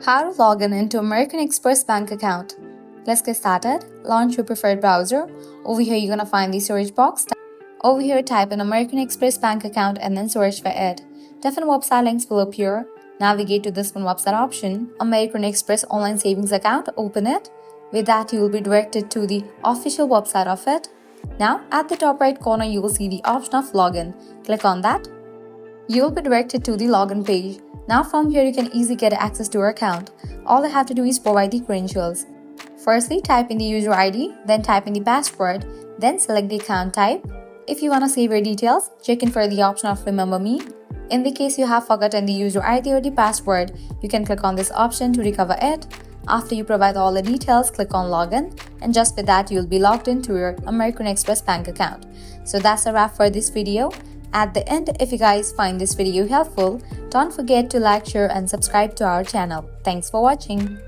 How to log in into American Express bank account. Let's get started. Launch your preferred browser. Over here, you're gonna find the search box. Over here, type in American Express bank account and then search for it. Different website links will appear. Navigate to this one website option, American Express online savings account. Open it. With that, you will be directed to the official website of it. Now, at the top right corner, you will see the option of login. Click on that. You will be directed to the login page. Now from here, you can easily get access to your account. All you have to do is provide the credentials. Firstly, type in the user ID, then type in the password, then select the account type. If you want to save your details, check in for the option of Remember Me. In the case you have forgotten the user ID or the password, you can click on this option to recover it. After you provide all the details, click on Login, and just with that, you'll be logged into your American Express bank account. So that's a wrap for this video. At the end, if you guys find this video helpful, don't forget to like, share and subscribe to our channel. Thanks for watching.